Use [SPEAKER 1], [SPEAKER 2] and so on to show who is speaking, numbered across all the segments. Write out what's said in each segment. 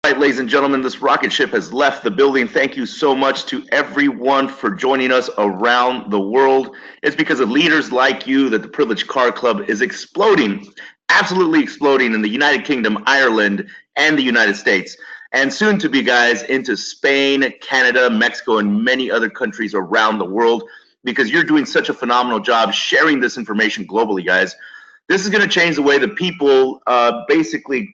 [SPEAKER 1] Right, ladies and gentlemen, this rocket ship has left the building. Thank you so much to everyone for joining us around the world. It's because of leaders like you that the Privileged Car Club is exploding, absolutely exploding in the United Kingdom, Ireland, and the United States. And soon to be, guys, into Spain, Canada, Mexico, and many other countries around the world, because you're doing such a phenomenal job sharing this information globally, guys. This is going to change the way that people basically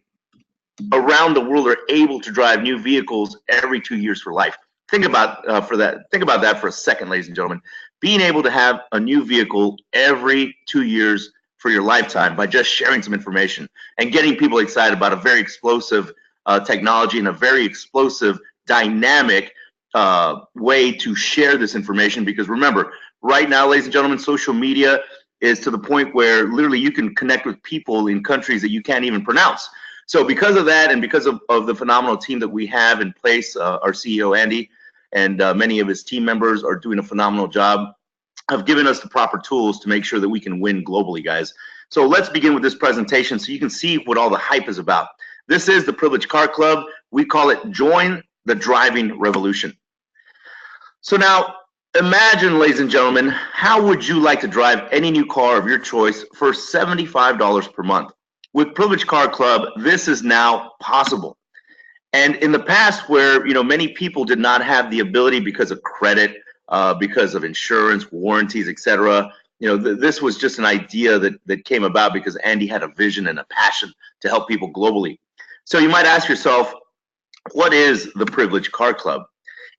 [SPEAKER 1] around the world are able to drive new vehicles every 2 years for life. Think about that for a second, ladies and gentlemen. Being able to have a new vehicle every 2 years for your lifetime by just sharing some information and getting people excited about a very explosive technology and a very explosive, dynamic way to share this information. Because remember, right now, ladies and gentlemen, social media is to the point where literally you can connect with people in countries that you can't even pronounce. So because of that, and because of the phenomenal team that we have in place, our CEO, Andy, and many of his team members are doing a phenomenal job of giving us the proper tools to make sure that we can win globally, guys. So let's begin with this presentation so you can see what all the hype is about. This is the Privileged Car Club. We call it Join the Driving Revolution. So now, imagine, ladies and gentlemen, how would you like to drive any new car of your choice for $75 per month? With Privileged Car Club, this is now possible. And in the past, where many people did not have the ability because of credit, because of insurance, warranties, etc., this was just an idea that came about because Andy had a vision and a passion to help people globally. So you might ask yourself, what is the Privileged Car Club?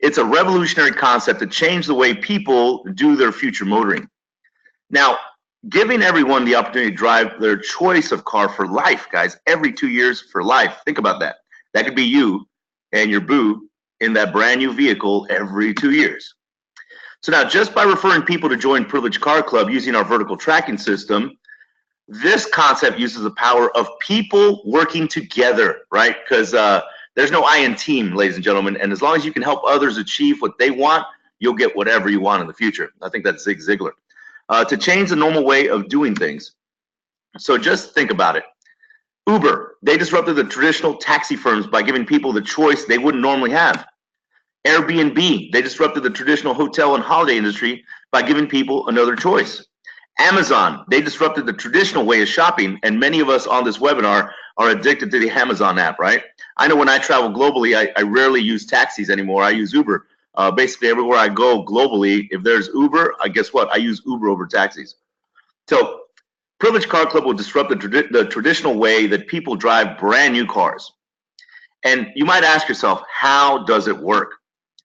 [SPEAKER 1] It's a revolutionary concept to change the way people do their future motoring. Now, giving everyone the opportunity to drive their choice of car for life, guys, every 2 years for life. Think about that. That could be you and your boo in that brand new vehicle every 2 years. So now, just by referring people to join Privileged Car Club using our vertical tracking system, this concept uses the power of people working together, right? Because there's no I in team, ladies and gentlemen. And as long as you can help others achieve what they want, you'll get whatever you want in the future. I think that's Zig Ziglar. To change the normal way of doing things. So just think about it. Uber, they disrupted the traditional taxi firms by giving people the choice they wouldn't normally have. Airbnb, they disrupted the traditional hotel and holiday industry by giving people another choice. Amazon, they disrupted the traditional way of shopping, and many of us on this webinar are addicted to the Amazon app, right? I know when I travel globally, I rarely use taxis anymore. I use Uber. Basically, everywhere I go globally, if there's Uber, guess what? I use Uber over taxis. So Privileged Car Club will disrupt the traditional way that people drive brand new cars. And you might ask yourself, how does it work?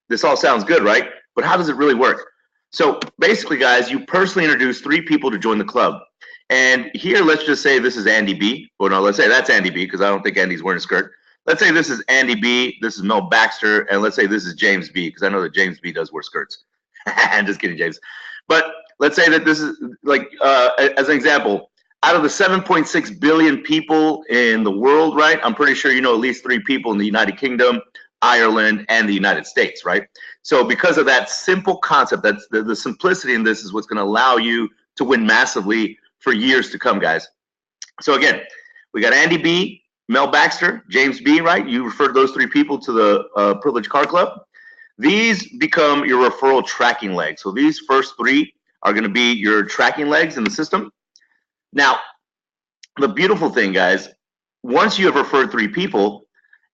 [SPEAKER 1] This all sounds good, right? But how does it really work? So basically, guys, you personally introduce 3 people to join the club. And here, let's just say this is Andy B. Well, no, let's say that's Andy B, because I don't think Andy's wearing a skirt. Let's say this is Andy B, this is Mel Baxter, and let's say this is James B, because I know that James B does wear skirts. I'm just kidding, James. But let's say that this is, like, as an example, out of the 7.6 billion people in the world, right, I'm pretty sure you know at least 3 people in the United Kingdom, Ireland, and the United States, right? So because of that simple concept, that's the simplicity in this is what's going to allow you to win massively for years to come, guys. So again, we got Andy B, Mel Baxter, James B, right? You referred those 3 people to the Privileged Car Club. These become your referral tracking legs. So these first 3 are going to be your tracking legs in the system. Now, the beautiful thing, guys, once you have referred 3 people,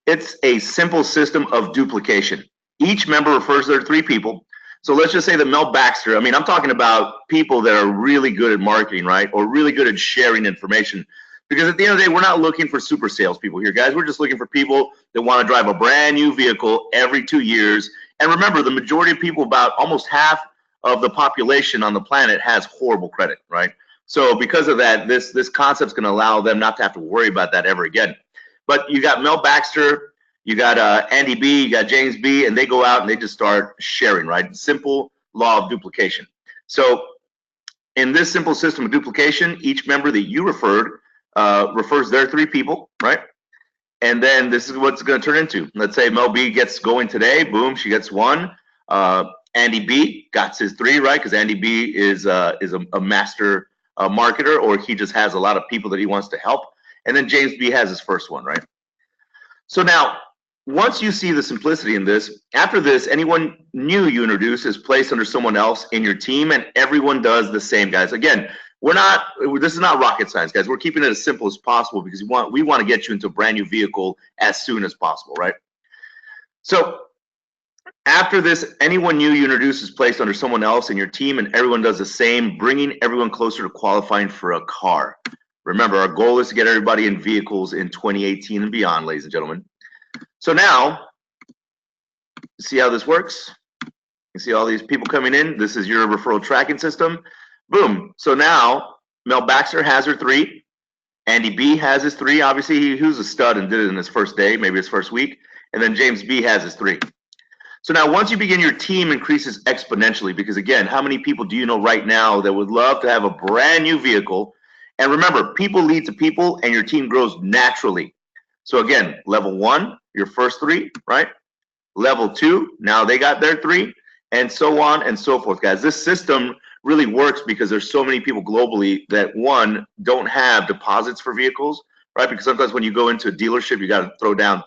[SPEAKER 1] it's a simple system of duplication. Each member refers their 3 people. So let's just say that Mel Baxter, I mean, I'm talking about people that are really good at marketing, right? Or really good at sharing information. Because at the end of the day, we're not looking for super salespeople here, guys. We're just looking for people that want to drive a brand new vehicle every 2 years. And remember, the majority of people, about almost half of the population on the planet, has horrible credit, right? So because of that, this concept's going to allow them not to have to worry about that ever again. But you got Mel Baxter, you got Andy B, you got James B, and they go out and they just start sharing, right? Simple law of duplication. So in this simple system of duplication, each member that you referred refers their 3 people, right? And then this is what's going to turn into. Let's say Mel B gets going today. Boom, she gets 1. Andy B got his 3, right? Because Andy B is a master marketer, or he just has a lot of people that he wants to help. And then James B has his first one, right? So now, once you see the simplicity in this, after this, anyone new you introduce is placed under someone else in your team, and everyone does the same, guys. Again, this is not rocket science, guys. We're keeping it as simple as possible because we want to get you into a brand new vehicle as soon as possible, right? So after this, anyone new you introduce is placed under someone else in your team, and everyone does the same, bringing everyone closer to qualifying for a car. Remember, our goal is to get everybody in vehicles in 2018 and beyond, ladies and gentlemen. So now, see how this works? You see all these people coming in. This is your referral tracking system. Boom. So now, Mel Baxter has her 3. Andy B has his 3. Obviously, he was a stud and did it in his first day, maybe his first week. And then James B has his 3. So now, once you begin, your team increases exponentially because, again, how many people do you know right now that would love to have a brand new vehicle? And remember, people lead to people, and your team grows naturally. So again, level 1, your first 3, right? Level 2, now they got their 3, and so on and so forth, guys. This system really works because there's so many people globally that, one, don't have deposits for vehicles, right? Because sometimes when you go into a dealership, you got to throw down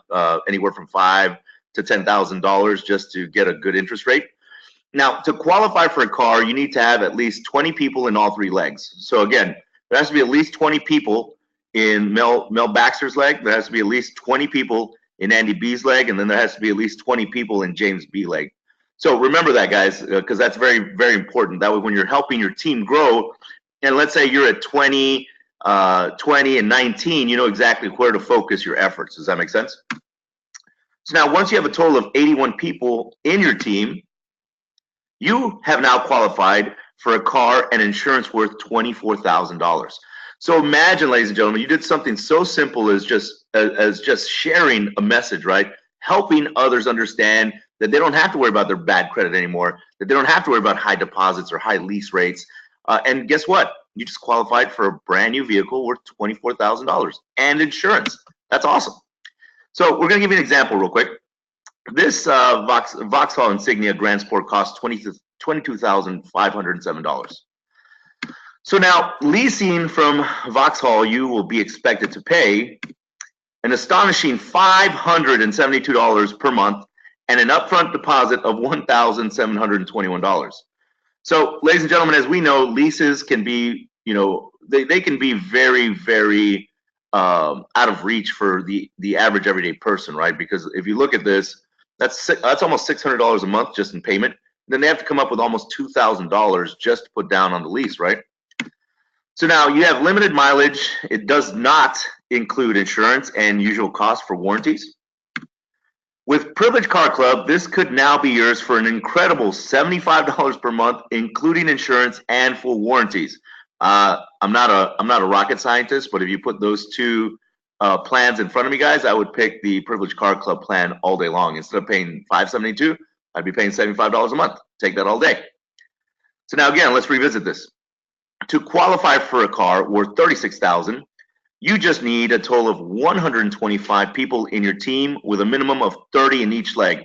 [SPEAKER 1] anywhere from $5,000 to $10,000 just to get a good interest rate. Now, to qualify for a car, you need to have at least 20 people in all 3 legs. So again, there has to be at least 20 people in Mel Baxter's leg. There has to be at least 20 people in Andy B's leg, and then there has to be at least 20 people in James B leg. So remember that, guys, because that's very, very important. That way, when you're helping your team grow, and let's say you're at 20, 20, and 19, you know exactly where to focus your efforts. Does that make sense? So now, once you have a total of 81 people in your team, you have now qualified for a car and insurance worth $24,000. So imagine, ladies and gentlemen, you did something so simple as just sharing a message, right? Helping others understand that they don't have to worry about their bad credit anymore, that they don't have to worry about high deposits or high lease rates. And guess what? You just qualified for a brand new vehicle worth $24,000 and insurance. That's awesome. So we're going to give you an example real quick. This Vauxhall Insignia Grand Sport costs $22,507. So now, leasing from Vauxhall, you will be expected to pay an astonishing $572 per month and an upfront deposit of $1,721. So, ladies and gentlemen, as we know, leases can be, they can be very, very out of reach for the average everyday person, right? Because if you look at this, that's almost $600 a month just in payment. Then they have to come up with almost $2,000 just to put down on the lease, right? So now you have limited mileage. It does not include insurance and usual costs for warranties. With Privilege Car Club, this could now be yours for an incredible $75 per month, including insurance and full warranties. I'm not a rocket scientist, but if you put those 2 plans in front of me, guys, I would pick the Privilege Car Club plan all day long. Instead of paying $572, I'd be paying $75 a month. Take that all day. So now again, let's revisit this. To qualify for a car worth $36,000, you just need a total of 125 people in your team with a minimum of 30 in each leg.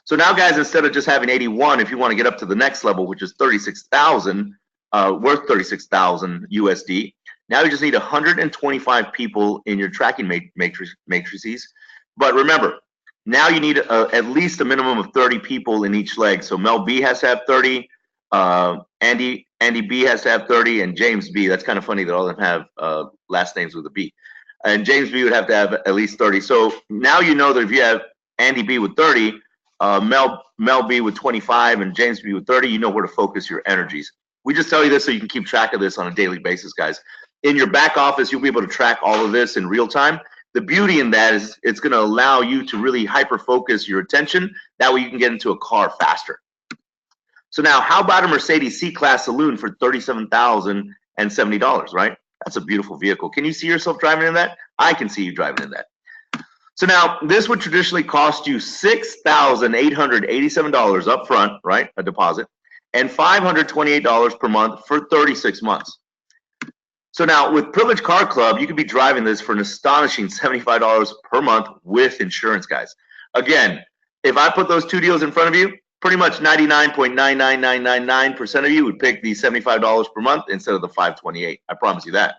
[SPEAKER 1] So now, guys, instead of just having 81, if you want to get up to the next level, which is 36,000, worth 36,000 USD, now you just need 125 people in your tracking matrices. But remember, now you need at least a minimum of 30 people in each leg. So Mel B has to have 30, Andy B has to have 30, and James B. That's kind of funny that all of them have last names with a B. And James B would have to have at least 30. So now you know that if you have Andy B with 30, Mel B with 25, and James B with 30, you know where to focus your energies. We just tell you this so you can keep track of this on a daily basis, guys. In your back office, you'll be able to track all of this in real time. The beauty in that is it's going to allow you to really hyper-focus your attention. That way you can get into a car faster. So now, how about a Mercedes C-Class Saloon for $37,070, right? That's a beautiful vehicle. Can you see yourself driving in that? I can see you driving in that. So now, this would traditionally cost you $6,887 up front, right, a deposit, and $528 per month for 36 months. So now, with Privilege Car Club, you could be driving this for an astonishing $75 per month with insurance, guys. Again, if I put those 2 deals in front of you, pretty much 99.99999% of you would pick the $75 per month instead of the $528. I promise you that.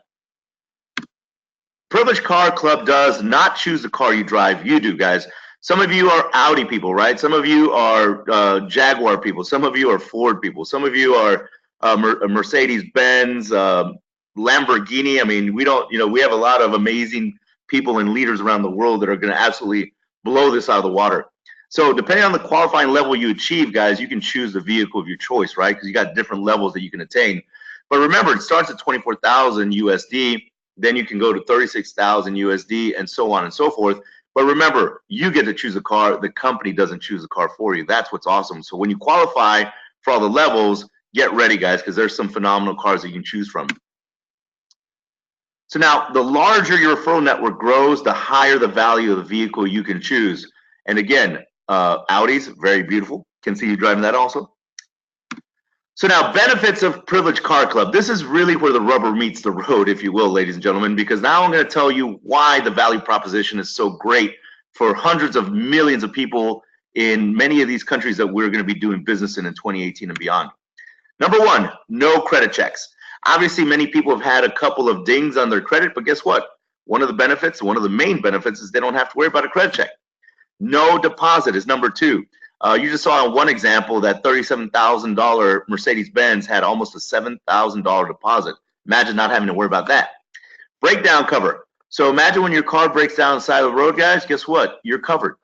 [SPEAKER 1] Privilege Car Club does not choose the car you drive. You do, guys. Some of you are Audi people, right? Some of you are Jaguar people. Some of you are Ford people. Some of you are Mercedes Benz, Lamborghini. I mean, we don't, we have a lot of amazing people and leaders around the world that are going to absolutely blow this out of the water. So depending on the qualifying level you achieve, guys, you can choose the vehicle of your choice, right? Because you got different levels that you can attain. But remember, it starts at 24,000 USD. Then you can go to 36,000 USD and so on and so forth. But remember, you get to choose a car. The company doesn't choose a car for you. That's what's awesome. So when you qualify for all the levels, get ready, guys, because there's some phenomenal cars that you can choose from. So now, the larger your referral network grows, the higher the value of the vehicle you can choose. And again, Audis, very beautiful. Can see you driving that also. So now, benefits of Privileged Car Club. This is really where the rubber meets the road, if you will, ladies and gentlemen, because now I'm going to tell you why the value proposition is so great for hundreds of millions of people in many of these countries that we're going to be doing business in 2018 and beyond. Number one, no credit checks. Obviously, many people have had a couple of dings on their credit, but guess what? One of the benefits, one of the main benefits, is they don't have to worry about a credit check. No deposit is number two. You just saw in one example that $37,000 Mercedes-Benz had almost a $7,000 deposit. Imagine not having to worry about that. Breakdown cover. So imagine when your car breaks down on the side of the road, guys, guess what? You're covered.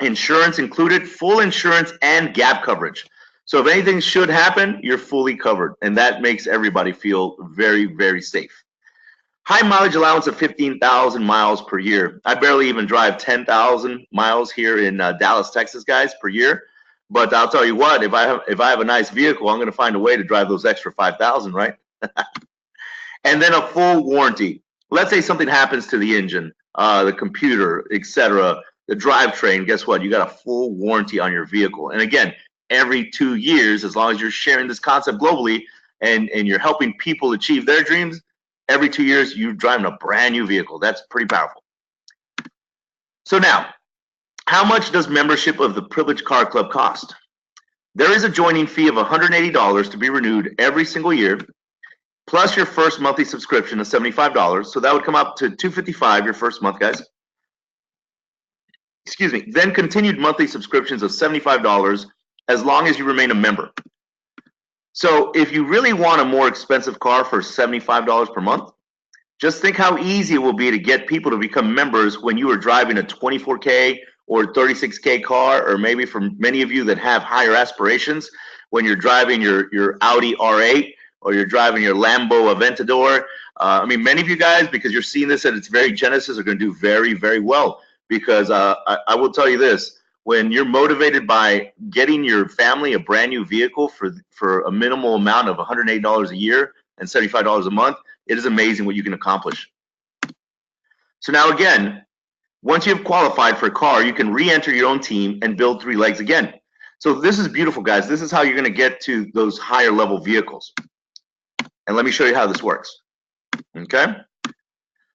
[SPEAKER 1] Insurance included, full insurance and gap coverage. So if anything should happen, you're fully covered. And that makes everybody feel very, very safe. High mileage allowance of 15,000 miles per year. I barely even drive 10,000 miles here in Dallas, Texas, guys, per year. But I'll tell you what, if I have a nice vehicle, I'm going to find a way to drive those extra 5,000, right? And then a full warranty. Let's say something happens to the engine, the computer, etc., the drivetrain. Guess what? You got a full warranty on your vehicle. And again, every 2 years, as long as you're sharing this concept globally and you're helping people achieve their dreams, every 2 years, you're driving a brand new vehicle. That's pretty powerful. So now, how much does membership of the Privileged Car Club cost? There is a joining fee of $180 to be renewed every single year, plus your first monthly subscription of $75. So that would come up to $255 your first month, guys. Excuse me. Then continued monthly subscriptions of $75 as long as you remain a member. So if you really want a more expensive car for $75 per month, just think how easy it will be to get people to become members when you are driving a 24K or 36K car, or maybe for many of you that have higher aspirations, when you're driving your Audi R8 or you're driving your Lambo Aventador. I mean, many of you guys, because you're seeing this at its very genesis, are going to do very, very well. Because I will tell you this, when you're motivated by getting your family a brand new vehicle for a minimal amount of $108 a year and $75 a month, it is amazing what you can accomplish. So now again, once you've qualified for a car, you can re-enter your own team and build 3 legs again. So this is beautiful, guys. This is how you're going to get to those higher level vehicles. And let me show you how this works. Okay?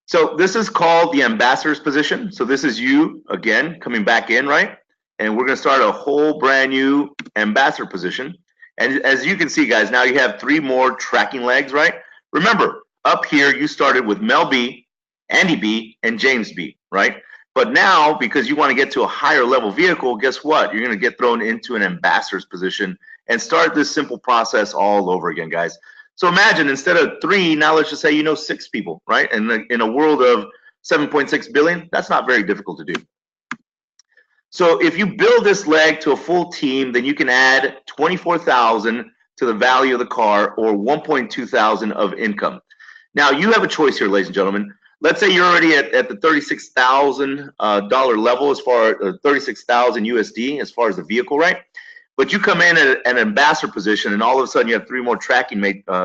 [SPEAKER 1] So this is called the ambassador's position. So this is you, again, coming back in, right? And we're going to start a whole brand new ambassador position. And as you can see, guys, now you have 3 more tracking legs, right? Remember, up here, you started with Mel B, Andy B, and James B, right? But now, because you want to get to a higher level vehicle, guess what? You're going to get thrown into an ambassador's position and start this simple process all over again, guys. So imagine instead of 3, now let's just say you know 6 people, right? And in a world of 7.6 billion, that's not very difficult to do. So if you build this leg to a full team, then you can add 24,000 to the value of the car, or 1.2 thousand of income. Now you have a choice here, ladies and gentlemen. Let's say you're already at the $36,000 level, as far as 36,000 USD as far as the vehicle, right? But you come in at an ambassador position, and all of a sudden you have 3 more tracking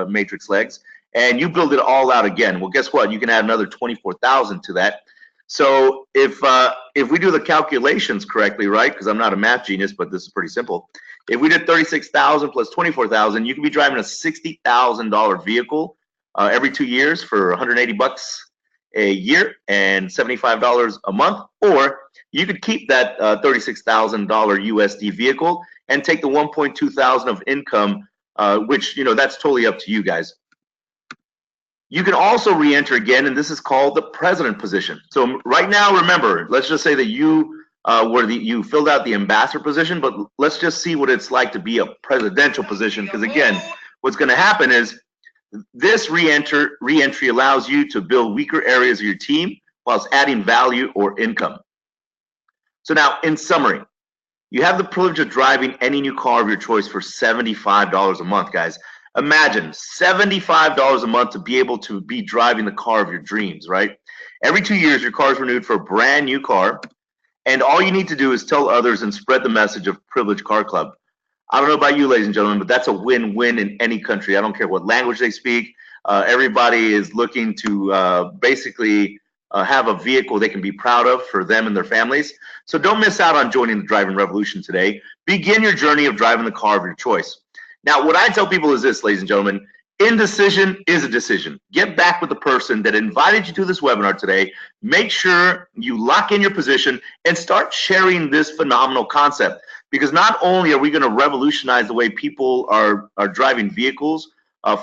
[SPEAKER 1] matrix legs, and you build it all out again. Well, guess what? You can add another 24,000 to that. So if we do the calculations correctly, right? Because I'm not a math genius, but this is pretty simple. If we did 36,000 plus 24,000, you could be driving a $60,000 vehicle every 2 years for 180 bucks a year and $75 a month, or you could keep that $36,000 USD vehicle and take the 1.2 thousand of income, which that's totally up to you guys. You can also re-enter again, and this is called the president position. So right now, remember, let's just say that you where you filled out the ambassador position, but let's just see what it's like to be a presidential position. Because again, what's going to happen is this re-entry allows you to build weaker areas of your team whilst adding value or income. So now, in summary, you have the privilege of driving any new car of your choice for $75 a month, guys. Imagine $75 a month to be able to be driving the car of your dreams, right? Every 2 years, your car is renewed for a brand new car, and all you need to do is tell others and spread the message of Privileged Car Club. I don't know about you, ladies and gentlemen, but that's a win-win in any country. I don't care what language they speak. Everybody is looking to basically have a vehicle they can be proud of for them and their families. So don't miss out on joining the driving revolution today. Begin your journey of driving the car of your choice. Now, what I tell people is this, ladies and gentlemen, indecision is a decision. Get back with the person that invited you to this webinar today. Make sure you lock in your position and start sharing this phenomenal concept. Because not only are we going to revolutionize the way people are driving vehicles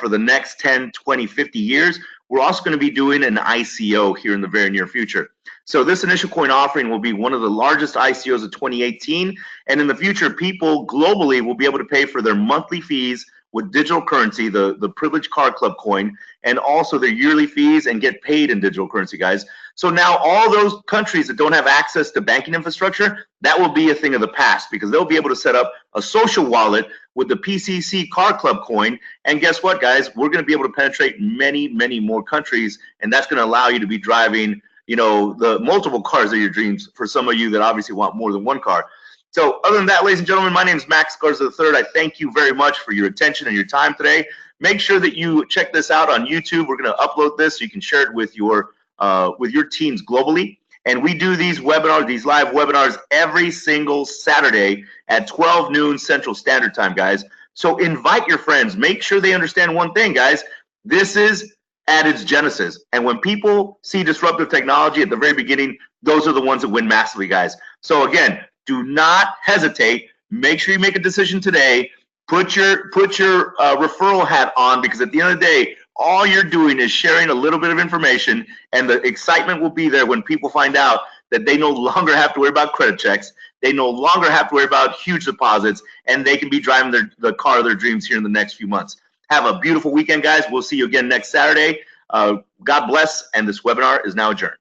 [SPEAKER 1] for the next 10, 20, 50 years, we're also going to be doing an ICO here in the very near future. So this initial coin offering will be one of the largest ICOs of 2018. And in the future, people globally will be able to pay for their monthly fees with digital currency, the Privileged Car Club coin, and also their yearly fees and get paid in digital currency, guys. So now all those countries that don't have access to banking infrastructure, that will be a thing of the past because they'll be able to set up a social wallet with the PCC Car Club coin. And guess what, guys? We're going to be able to penetrate many, many more countries, and that's going to allow you to be driving, you know, the multiple cars of your dreams for some of you that obviously want more than one car. So other than that, ladies and gentlemen, my name is Max Garza III. I thank you very much for your attention and your time today. Make sure that you check this out on YouTube. We're going to upload this so you can share it with your teams globally. And we do these webinars, these live webinars every single Saturday at 12 noon Central Standard Time, guys. So invite your friends. Make sure they understand one thing, guys. This is at its genesis. And when people see disruptive technology at the very beginning, those are the ones that win massively, guys. So again, do not hesitate. Make sure you make a decision today. Put your referral hat on, because at the end of the day, all you're doing is sharing a little bit of information, and the excitement will be there when people find out that they no longer have to worry about credit checks. They no longer have to worry about huge deposits, and they can be driving the car of their dreams here in the next few months. Have a beautiful weekend, guys. We'll see you again next Saturday. God bless, and this webinar is now adjourned.